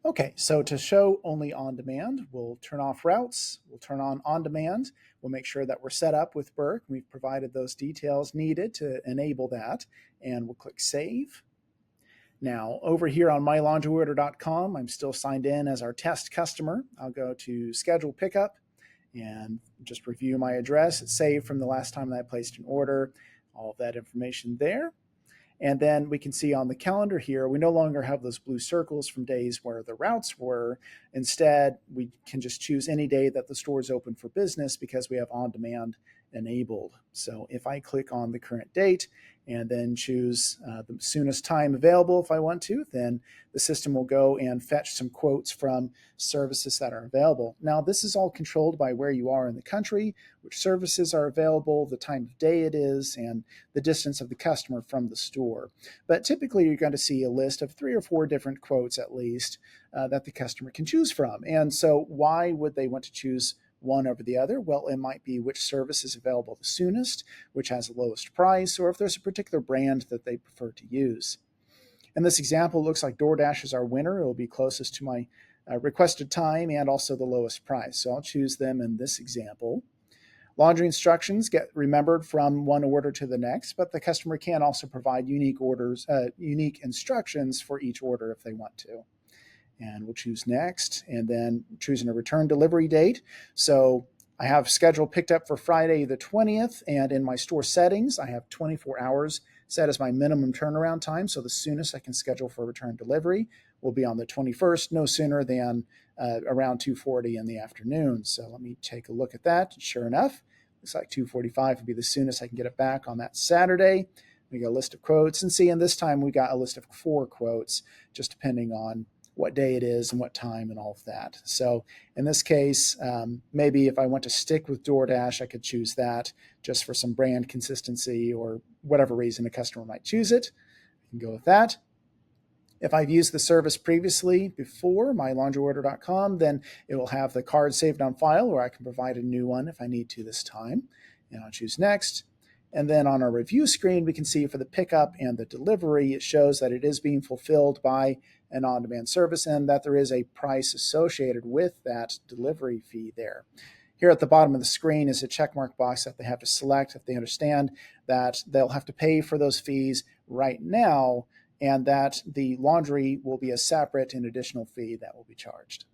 Okay, so to show only on demand, we'll turn off routes, we'll turn on demand, we'll make sure that we're set up with Burke. We've provided those details needed to enable that, and we'll click save. Now, over here on mylaundryorder.com, I'm still signed in as our test customer. I'll go to schedule pickup and just review my address. It's saved from the last time that I placed an order, all of that information there. And then we can see on the calendar here, we no longer have those blue circles from days where the routes were. Instead, we can just choose any day that the store is open for business because we have on demand enabled. So if I click on the current date and then choose the soonest time available if I want to, then the system will go and fetch some quotes from services that are available. Now, this is all controlled by where you are in the country, which services are available, the time of day it is, and the distance of the customer from the store. But typically, you're going to see a list of 3 or 4 different quotes at least that the customer can choose from. And so, why would they want to choose one over the other? Well, it might be which service is available the soonest, which has the lowest price, or if there's a particular brand that they prefer to use. In this example, it looks like DoorDash is our winner. It will be closest to my requested time and also the lowest price. So I'll choose them in this example. Laundry instructions get remembered from one order to the next, but the customer can also provide unique instructions for each order if they want to. And we'll choose next and then choosing a return delivery date. So I have scheduled picked up for Friday the 20th, and in my store settings, I have 24 hours set as my minimum turnaround time. So the soonest I can schedule for return delivery will be on the 21st, no sooner than around 2:40 in the afternoon. So let me take a look at that. Sure enough, looks like 2:45 would be the soonest I can get it back on that Saturday. We got a list of quotes, and see, and this time we got a list of 4 quotes, just depending on what day it is and what time and all of that. So in this case, maybe if I want to stick with DoorDash, I could choose that just for some brand consistency or whatever reason a customer might choose it. I can go with that. If I've used the service previously before, mylaundryorder.com, then it will have the card saved on file, or I can provide a new one if I need to this time. And I'll choose next. And then on our review screen, we can see for the pickup and the delivery, it shows that it is being fulfilled by an on-demand service and that there is a price associated with that delivery fee there. Here at the bottom of the screen is a checkmark box that they have to select if they understand that they'll have to pay for those fees right now and that the laundry will be a separate and additional fee that will be charged.